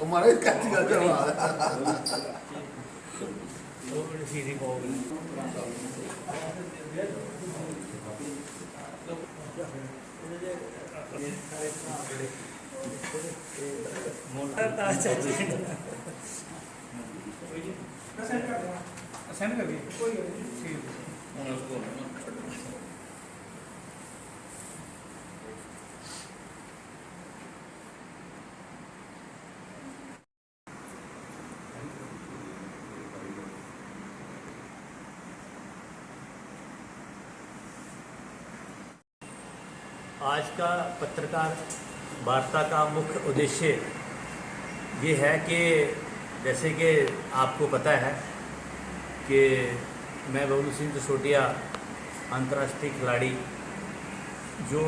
हमारे कैसी का आज का पत्रकार वार्ता का मुख्य उद्देश्य ये है कि जैसे कि आपको पता है कि मैं बबलू सिंह जसोटिया अंतर्राष्ट्रीय खिलाड़ी जो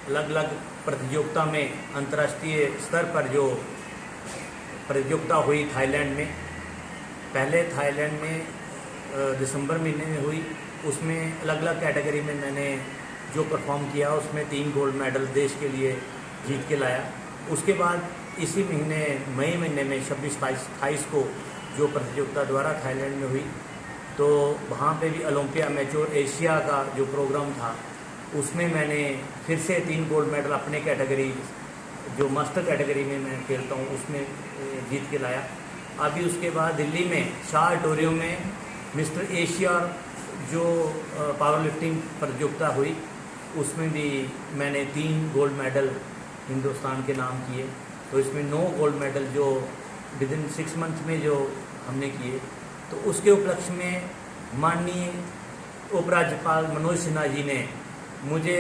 अलग अलग प्रतियोगिता में अंतर्राष्ट्रीय स्तर पर जो प्रतियोगिता हुई थाईलैंड में, पहले थाईलैंड में दिसंबर महीने में हुई, उसमें अलग अलग कैटेगरी में मैंने जो परफॉर्म किया उसमें 3 गोल्ड मेडल देश के लिए जीत के लाया। उसके बाद इसी महीने मई महीने में 26, 28 को जो प्रतियोगिता द्वारा थाईलैंड में हुई, तो वहाँ पे भी ओलंपिया मैच्योर एशिया का जो प्रोग्राम था उसमें मैंने फिर से 3 गोल्ड मेडल अपने कैटेगरी जो मास्टर कैटेगरी में मैं खेलता हूँ उसमें जीत के लाया। अभी उसके बाद दिल्ली में शाह ऑडिटोरियम में मिस्टर एशिया जो पावर लिफ्टिंग प्रतियोगिता हुई उसमें भी मैंने 3 गोल्ड मेडल हिंदुस्तान के नाम किए। तो इसमें 9 गोल्ड मेडल जो विद इन 6 मंथ में जो हमने किए, तो उसके उपलक्ष्य में माननीय उपराज्यपाल मनोज सिन्हा जी ने मुझे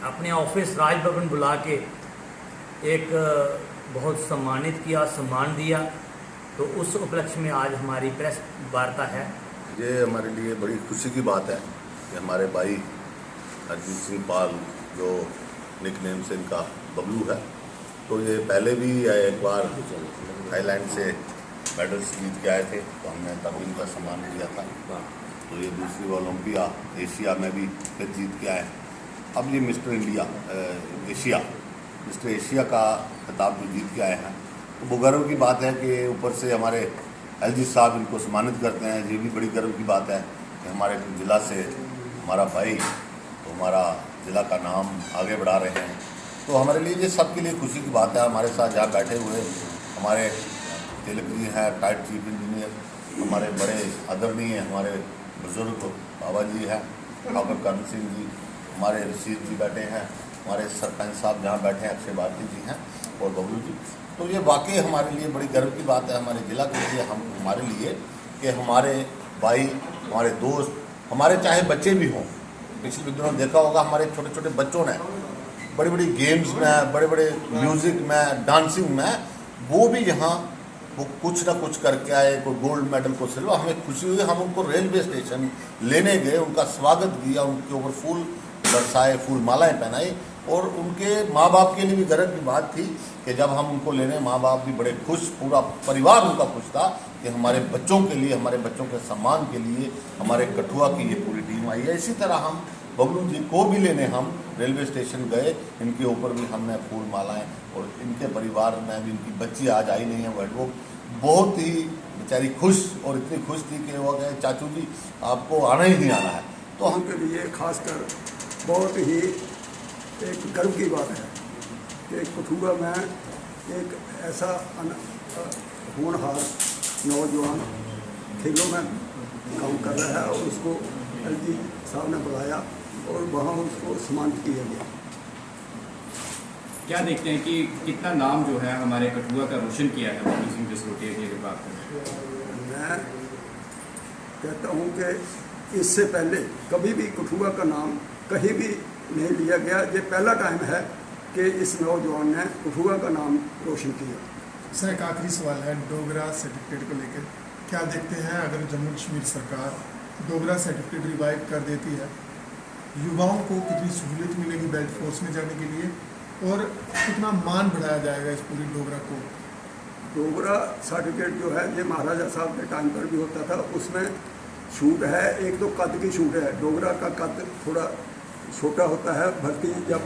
अपने ऑफिस राजभवन बुला के एक बहुत सम्मानित किया, सम्मान दिया। तो उस उपलक्ष्य में आज हमारी प्रेस वार्ता है। ये हमारे लिए बड़ी खुशी की बात है कि हमारे भाई हरजीत सिंह पाल जो निकनेम से इनका बबलू है, तो ये पहले भी एक बार थाईलैंड से मेडल्स जीत के आए थे, तो हमने तब इनका सम्मान किया था। तो ये दूसरी ओलंपिया एशिया में भी फिर जीत के आए। अब ये mister India Asia mister Asia का खिताब जो जीत के आए हैं, तो वो गर्व की बात है कि ऊपर से हमारे एलजी साहब इनको सम्मानित करते हैं। ये भी बड़ी गर्व की बात है कि हमारे ज़िला से हमारा भाई तो हमारा ज़िला का नाम आगे बढ़ा रहे हैं। तो हमारे लिए ये सबके लिए खुशी की बात है। हमारे साथ यहाँ बैठे हुए हमारे तिलक जी हैं, टाइट चीफ इंजीनियर, हमारे बड़े आदरणीय हमारे बुजुर्ग बाबा जी हैं, डॉक्टर करण सिंह जी, हमारे रशीद जी बैठे हैं, हमारे सरपंच साहब जहाँ बैठे हैं अक्षय भारती जी हैं और बबलू जी। तो ये वाकई हमारे लिए बड़ी गर्व की बात है हमारे ज़िला के लिए, हमारे लिए कि हमारे भाई, हमारे दोस्त, हमारे चाहे बच्चे भी हों। पिछले दिनों देखा होगा हमारे छोटे छोटे बच्चों ने बड़ी बड़ी गेम्स में, बड़े बड़े म्यूज़िक में, डांसिंग में, वो भी यहाँ वो कुछ ना कुछ करके आए, कोई गोल्ड मेडल को सिल्वर। हमें खुशी हुई, हम उनको रेलवे स्टेशन लेने गए, उनका स्वागत किया, उनके ऊपर फूल बरसाए, फूल मालाएँ पहनाई। और उनके माँ बाप के लिए भी गर्व की बात थी कि जब हम उनको लेने, माँ बाप भी बड़े खुश, पूरा परिवार उनका खुश था कि हमारे बच्चों के लिए, हमारे बच्चों के सम्मान के लिए हमारे कठुआ की ये पूरी टीम आई है। इसी तरह हम बबलू जी को भी लेने हम रेलवे स्टेशन गए, इनके ऊपर भी हमने फूल मालाएँ, और इनके परिवार में भी, इनकी बच्ची आज आई नहीं है, वो बहुत ही बेचारी खुश, और इतनी खुश थी कि वो कहे चाचू जी आपको आना ही नहीं आना है। तो हमके लिए खासकर बहुत ही एक गर्व की बात है कि कठुआ में एक ऐसा होनहार नौजवान खेलों में काम कर रहा है, और उसको एलजी साहब ने बुलाया और वहाँ उसको सम्मानित किया गया। क्या देखते हैं कि कितना नाम जो है हमारे कठुआ का रोशन किया है बबलू सिंह जसरोटिया की बात करें? मैं कहता हूँ कि इससे पहले कभी भी कठुआ का नाम कहीं भी नहीं लिया गया। ये पहला टाइम है कि इस नौजवान ने कठुआ का नाम रोशन किया। सर एक आखिरी सवाल है डोगरा सर्टिफिकेट को लेकर, क्या देखते हैं अगर जम्मू कश्मीर सरकार डोगरा सर्टिफिकेट रिवाइव कर देती है, युवाओं को कितनी सहूलियत मिलेगी बेल्ट फोर्स में जाने के लिए, और कितना मान बढ़ाया जाएगा इस पूरी डोगरा को? डोगरा सर्टिफिकेट जो है ये महाराजा साहब के टाइम पर भी होता था, उसमें छूट है। एक तो कद की छूट है, डोगरा का कद थोड़ा छोटा होता है, भर्ती जब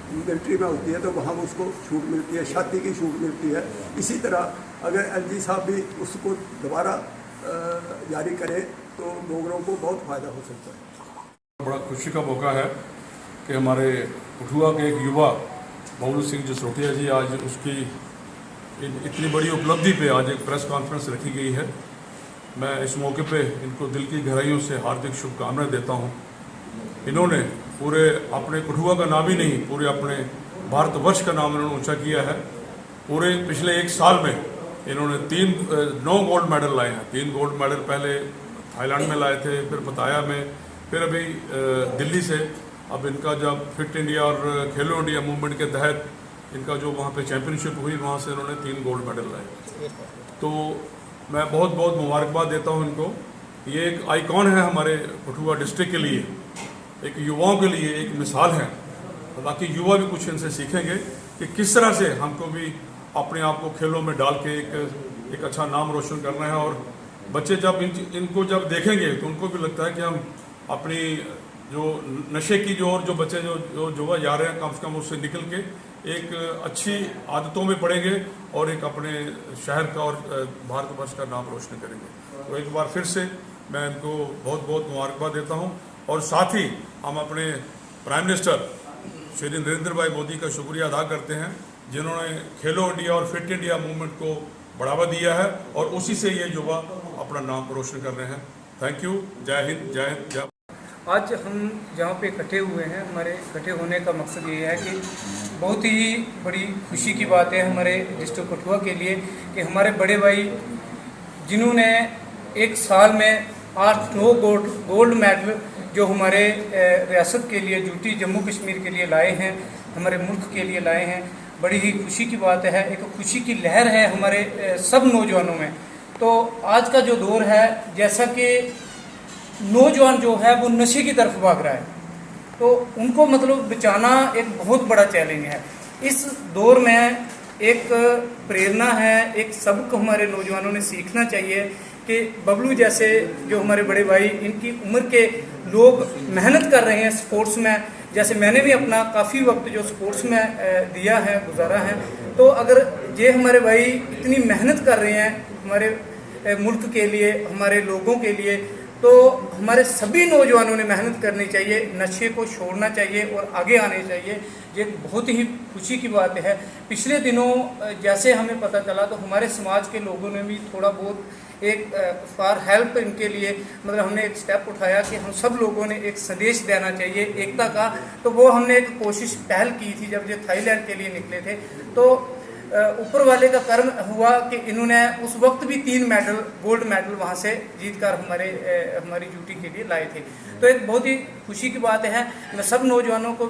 मिलिट्री में होती है तो वहाँ उसको छूट मिलती है, छाती की छूट मिलती है। इसी तरह अगर एलजी साहब भी उसको दोबारा जारी करें तो डोगरों को बहुत फ़ायदा हो सकता है। बड़ा खुशी का मौका है कि हमारे कठुआ के एक युवा बबलू सिंह जसरोटिया जी आज उसकी इतनी बड़ी उपलब्धि पे आज एक प्रेस कॉन्फ्रेंस रखी गई है। मैं इस मौके पे इनको दिल की गहराइयों से हार्दिक शुभकामनाएं देता हूं। इन्होंने पूरे अपने कठुआ का नाम ही नहीं, पूरे अपने भारतवर्ष का नाम इन्होंने ऊंचा किया है। पूरे पिछले 1 साल में इन्होंने 9 गोल्ड मेडल लाए हैं। 3 गोल्ड मेडल पहले थाईलैंड में लाए थे, फिर पताया में, फिर अभी दिल्ली से। अब इनका जब फिट इंडिया और खेलो इंडिया मूवमेंट के तहत इनका जो वहाँ पे चैंपियनशिप हुई, वहाँ से इन्होंने 3 गोल्ड मेडल लाए। तो मैं बहुत बहुत मुबारकबाद देता हूँ इनको। ये एक आइकॉन है हमारे कठुआ डिस्ट्रिक्ट के लिए, एक युवाओं के लिए एक मिसाल है। बाकी युवा भी कुछ इनसे सीखेंगे कि किस तरह से हमको भी अपने आप को खेलों में डाल के एक अच्छा नाम रोशन करना है। और बच्चे जब इनको जब देखेंगे तो उनको भी लगता है कि हम अपनी जो नशे की जो बच्चे जो जुआ जा रहे हैं, कम से कम उससे निकल के एक अच्छी आदतों में पड़ेंगे और एक अपने शहर का और भारतवर्ष का नाम रोशन करेंगे। तो एक बार फिर से मैं इनको बहुत बहुत मुबारकबाद देता हूं। और साथ ही हम अपने प्राइम मिनिस्टर श्री नरेंद्र भाई मोदी का शुक्रिया अदा करते हैं, जिन्होंने खेलो इंडिया और फिट इंडिया मूवमेंट को बढ़ावा दिया है और उसी से ये युवा अपना नाम रोशन कर रहे हैं। Thank you. जय हिंद, जय हिंद, जय। आज हम जहाँ पे इकट्ठे हुए हैं, हमारे इकट्ठे होने का मकसद ये है कि बहुत ही बड़ी खुशी की बात है हमारे डिस्ट्रिक्ट कठुआ के लिए कि हमारे बड़े भाई जिन्होंने 1 साल में 8-9 गोल्ड मेडल जो हमारे रियासत के लिए, ड्यूटी जम्मू कश्मीर के लिए लाए हैं, हमारे मुल्क के लिए लाए हैं, बड़ी ही खुशी की बात है। एक खुशी की लहर है हमारे सब नौजवानों में। तो आज का जो दौर है, जैसा कि नौजवान जो है वो नशे की तरफ भाग रहा है, तो उनको मतलब बचाना एक बहुत बड़ा चैलेंज है। इस दौर में एक प्रेरणा है, एक सबक हमारे नौजवानों ने सीखना चाहिए कि बबलू जैसे जो हमारे बड़े भाई, इनकी उम्र के लोग मेहनत कर रहे हैं स्पोर्ट्स में। जैसे मैंने भी अपना काफ़ी वक्त जो स्पोर्ट्स में दिया है, गुजारा है, तो अगर ये हमारे भाई इतनी मेहनत कर रहे हैं हमारे मुल्क के लिए, हमारे लोगों के लिए, तो हमारे सभी नौजवानों ने मेहनत करनी चाहिए, नशे को छोड़ना चाहिए और आगे आने चाहिए। ये बहुत ही खुशी की बात है। पिछले दिनों जैसे हमें पता चला तो हमारे समाज के लोगों ने भी थोड़ा बहुत एक फॉर हेल्प इनके लिए मतलब हमने एक स्टेप उठाया कि हम सब लोगों ने एक संदेश देना चाहिए एकता का। तो वो हमने एक कोशिश पहल की थी जब ये थाईलैंड के लिए निकले थे। तो ऊपर वाले का कर्म हुआ कि इन्होंने उस वक्त भी 3 गोल्ड मेडल वहाँ से जीतकर हमारी ड्यूटी के लिए लाए थे। तो एक बहुत ही खुशी की बात है। मैं सब नौजवानों को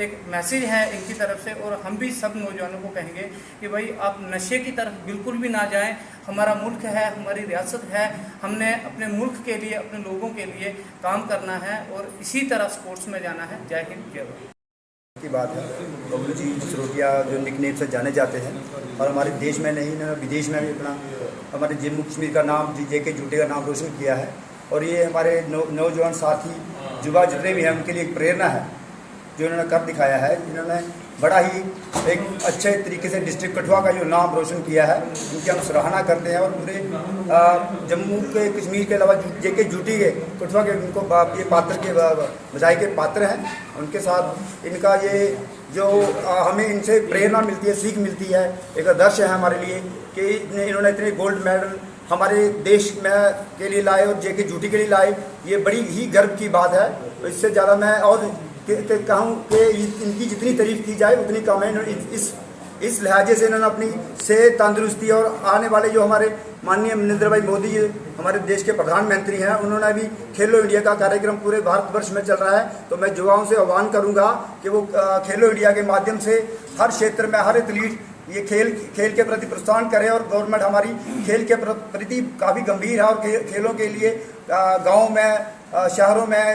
एक मैसेज है इनकी तरफ से, और हम भी सब नौजवानों को कहेंगे कि भाई आप नशे की तरफ बिल्कुल भी ना जाएं। हमारा मुल्क है, हमारी रियासत है, हमने अपने मुल्क के लिए, अपने लोगों के लिए काम करना है और इसी तरह स्पोर्ट्स में जाना है। जय हिंद, जय भारत की बात है। बबलू जी जसरोटिया जो निकनेम से जाने जाते हैं और हमारे देश में नहीं विदेश में भी अपना हमारे जम्मू कश्मीर का नाम JK जूटे का नाम रोशन किया है। और ये हमारे नौजवान साथी युवा जितने भी हैं उनके लिए एक प्रेरणा है जो इन्होंने कर दिखाया है। इन्होंने बड़ा ही एक अच्छे तरीके से डिस्ट्रिक्ट कठुआ का जो नाम रोशन किया है, उनकी हम सराहना करते हैं। और पूरे जम्मू के कश्मीर के अलावा JK जूटी के कठुआ के उनको ये पात्र के बजाय के पात्र हैं। उनके साथ इनका ये जो हमें इनसे प्रेरणा मिलती है, सीख मिलती है, एक आदर्श है हमारे लिए कि इन्होंने इतने गोल्ड मेडल हमारे देश में के लिए लाए और JK जूटी के लिए लाए। ये बड़ी ही गर्व की बात है। तो इससे ज़्यादा मैं और कहूँ कि इनकी जितनी तारीफ की जाए उतनी कम है। इस लिहाजे से इन्होंने अपनी सेहत, तंदुरुस्ती और आने वाले जो हमारे माननीय नरेंद्र भाई मोदी जी हमारे देश के प्रधानमंत्री हैं, उन्होंने भी खेलो इंडिया का कार्यक्रम पूरे भारतवर्ष में चल रहा है। तो मैं युवाओं से आह्वान करूंगा कि वो खेलो इंडिया के माध्यम से हर क्षेत्र में हर एथलीट ये खेल के प्रति प्रोत्साहन करें। और गवर्नमेंट हमारी खेल के प्रति काफ़ी गंभीर है और खेलों के लिए गाँव में, शहरों में,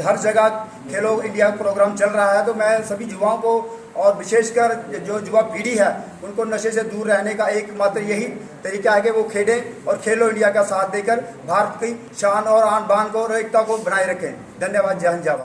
हर जगह खेलो इंडिया प्रोग्राम चल रहा है। तो मैं सभी युवाओं को और विशेषकर जो युवा पीढ़ी है उनको नशे से दूर रहने का एकमात्र यही तरीका है कि वो खेलें और खेलो इंडिया का साथ देकर भारत की शान और आन बान को और एकता को बनाए रखें। धन्यवाद। जय हिंद, जय भारत।